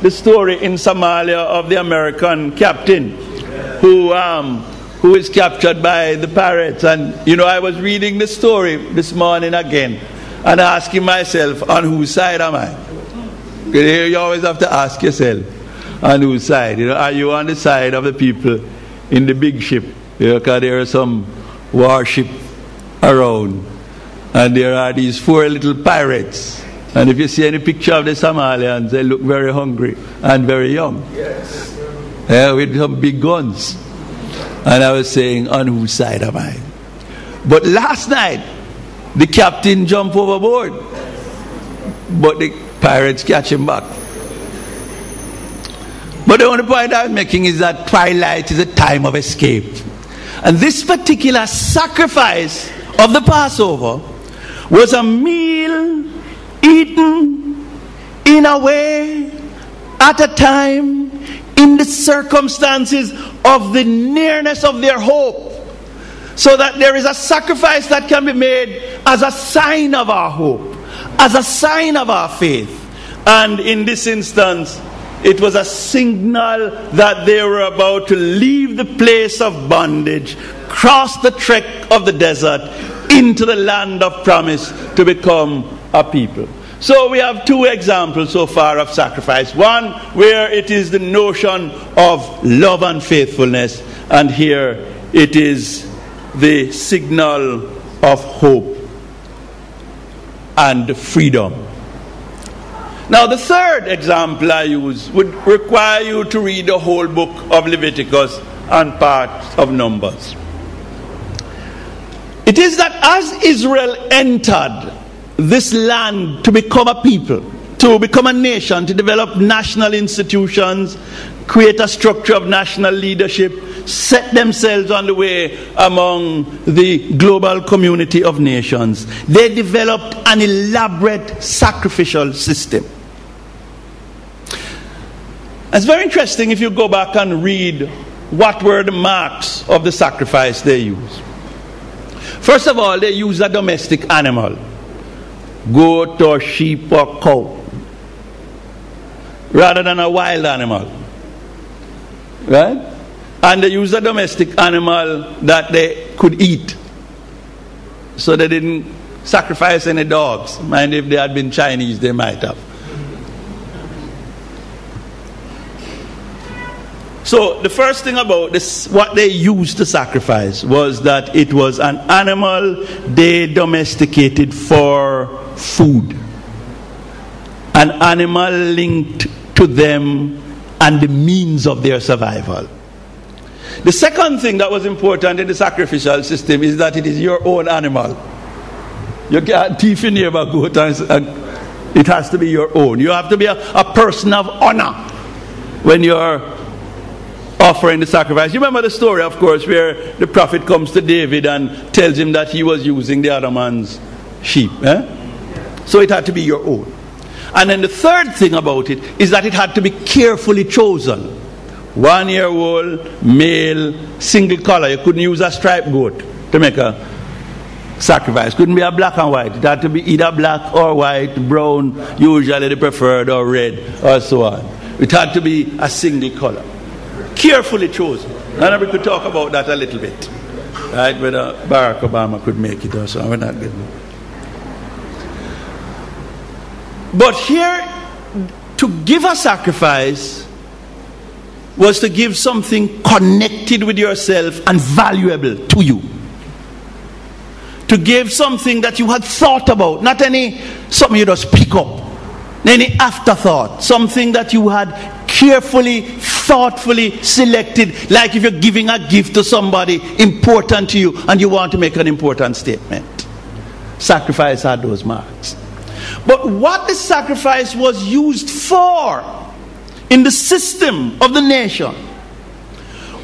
the story in Somalia of the American captain who is captured by the pirates. And, I was reading the story this morning again and asking myself, on whose side am I? You always have to ask yourself, on whose side? Are you on the side of the people in the big ship? Because there are some warship around, and there are these 4 little pirates. And if you see any picture of the Somalians, they look very hungry and very young. Yes. With some big guns. And I was saying, on whose side am I? But last night, the captain jumped overboard. But the pirates catch him back. But the only point I'm making is that twilight is a time of escape. And this particular sacrifice of the Passover was a meal eaten in a way, at a time, in the circumstances of the nearness of their hope. So that there is a sacrifice that can be made as a sign of our hope, as a sign of our faith. And in this instance, it was a signal that they were about to leave the place of bondage, cross the trek of the desert into the land of promise to become a people. So we have 2 examples so far of sacrifice. One where it is the notion of love and faithfulness, and here it is the signal of hope and freedom. Now the third example I use would require you to read the whole book of Leviticus and parts of Numbers. It is that as Israel entered this land to become a people, to become a nation, to develop national institutions, create a structure of national leadership, set themselves on the way among the global community of nations, they developed an elaborate sacrificial system. It's very interesting if you go back and read what were the marks of the sacrifice they used. First of all, they used a domestic animal, goat or sheep or cow, rather than a wild animal. Right? And they used a domestic animal that they could eat. So they didn't sacrifice any dogs. Mind if they had been Chinese, they might have. So the first thing about this, what they used to sacrifice, was that it was an animal they domesticated for food. An animal linked to them and the means of their survival. The second thing that was important in the sacrificial system is that it is your own animal. You can't thief your neighbor goat, and it has to be your own. You have to be a person of honor when you're offering the sacrifice. You remember the story, of course, where the prophet comes to David and tells him that he was using the other man's sheep. So it had to be your own. And then the third thing about it is that it had to be carefully chosen. 1-year-old, male, single color. You couldn't use a striped goat to make a sacrifice. Couldn't be a black and white. It had to be either black or white, brown, usually the preferred, or red, or so on. It had to be a single color. Carefully chosen. And we could talk about that a little bit. Right? Whether Barack Obama could make it or so. We're not getting it. But here, to give a sacrifice was to give something connected with yourself and valuable to you. To give something that you had thought about, not something you just pick up, any afterthought, something that you had carefully, thoughtfully selected, like if you're giving a gift to somebody important to you and you want to make an important statement. Sacrifice had those marks. But what the sacrifice was used for in the system of the nation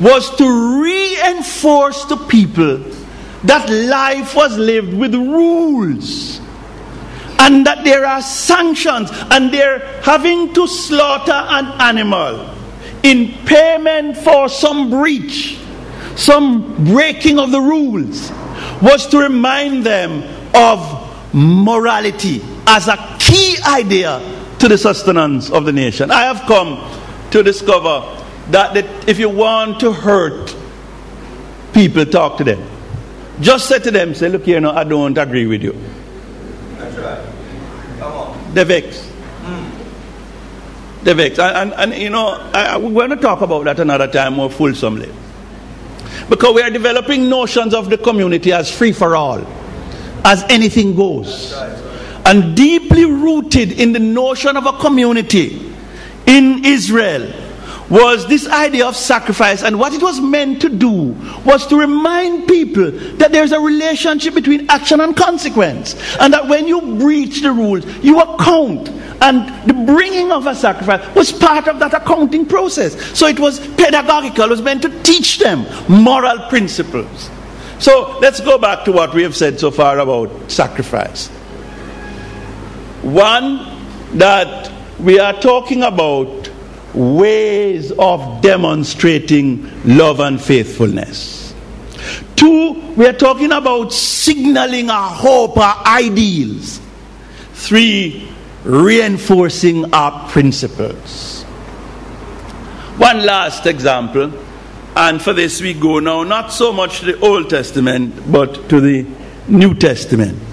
was to reinforce to people that life was lived with rules, and that there are sanctions, and they're having to slaughter an animal in payment for some breach, some breaking of the rules, was to remind them of morality as a key idea to the sustenance of the nation. I have come to discover that if you want to hurt people, talk to them. Just say to them, say, look here, no, I don't agree with you. That's right. Come on. They're vexed. They're vexed. And you know, we're going to talk about that another time more fulsomely. Because we are developing notions of the community as free for all, as anything goes. That's right. And deeply rooted in the notion of a community in Israel was this idea of sacrifice. And what it was meant to do was to remind people that there's a relationship between action and consequence. And that when you breach the rules, you account. And the bringing of a sacrifice was part of that accounting process. So it was pedagogical. It was meant to teach them moral principles. So let's go back to what we have said so far about sacrifice. One, that we are talking about ways of demonstrating love and faithfulness. Two, we are talking about signaling our hope, our ideals. Three, reinforcing our principles. One last example, and for this we go now not so much to the Old Testament but to the New Testament.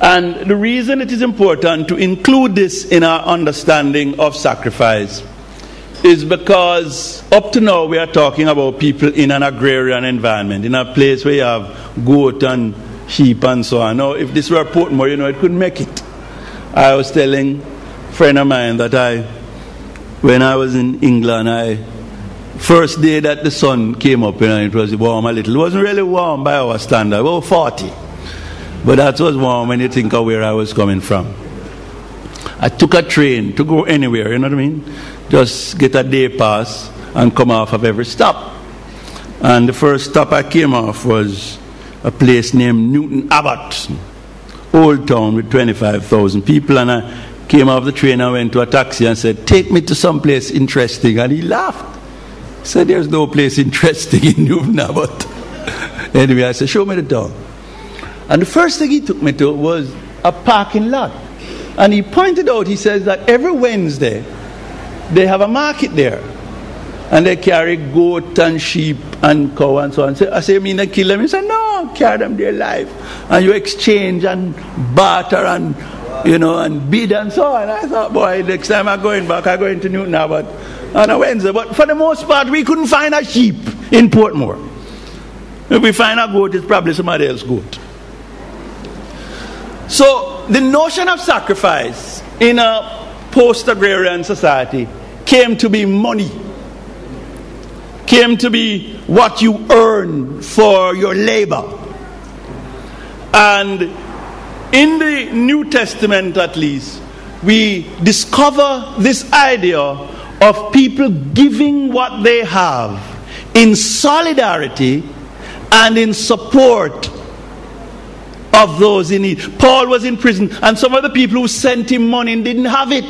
And the reason it is important to include this in our understanding of sacrifice is because up to now we are talking about people in an agrarian environment, in a place where you have goat and sheep and so on. Now, if this were Portmore, you know, it couldn't make it. I was telling a friend of mine that when I was in England, first day that the sun came up, it was warm a little. It wasn't really warm by our standard, about 40. But that was warm when you think of where I was coming from. I took a train to go anywhere, you know what I mean? Just get a day pass and come off of every stop. And the first stop I came off was a place named Newton Abbot, old town with 25,000 people. And I came off the train and went to a taxi and said, take me to some place interesting. And he laughed. He said, there's no place interesting in Newton Abbot. Anyway, I said, show me the town. And the first thing he took me to was a parking lot. And he pointed out, he says that every Wednesday they have a market there. And they carry goat and sheep and cow and so on. I say, you mean they kill them? He said, no, carry them there alive. And you exchange and barter and, you know, and bid and so on. I thought, boy, next time I'm going back, I'm going to Newton Abbot on a Wednesday. But for the most part, we couldn't find a sheep in Portmore. If we find a goat, it's probably somebody else's goat. So the notion of sacrifice in a post-agrarian society came to be money, came to be what you earn for your labor. And in the New Testament at least, we discover this idea of people giving what they have in solidarity and in support of those in need. Paul was in prison, and some of the people who sent him money didn't have it.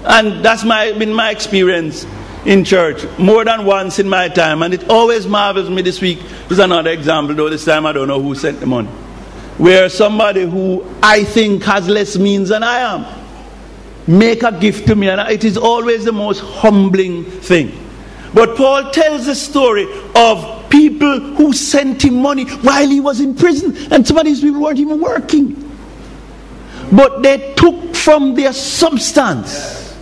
And that's been my experience in church more than once in my time. And it always marvels me. This week is another example, though this time I don't know who sent the money, where somebody who I think has less means than I am make a gift to me, and it is always the most humbling thing. But Paul tells the story of people who sent him money while he was in prison, and some of these people weren't even working, but they took from their substance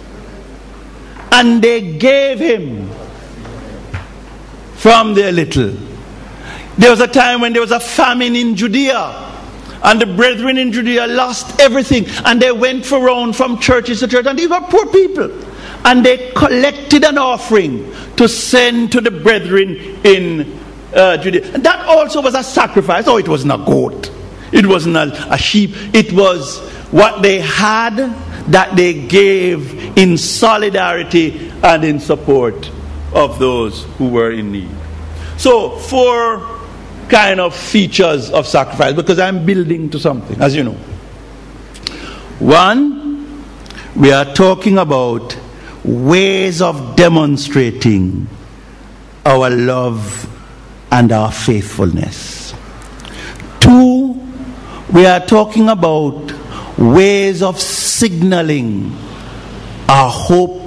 and they gave him from their little. There was a time when there was a famine in Judea, and the brethren in Judea lost everything, and they went around from churches to church, and these were poor people, and they collected an offering to send to the brethren in Judea. And that also was a sacrifice. Oh, it wasn't a goat, it wasn't a sheep, it was what they had that they gave in solidarity and in support of those who were in need. So 4 kind of features of sacrifice, because I'm building to something, as you know. 1, we are talking about ways of demonstrating our love and our faithfulness. 2, we are talking about ways of signaling our hope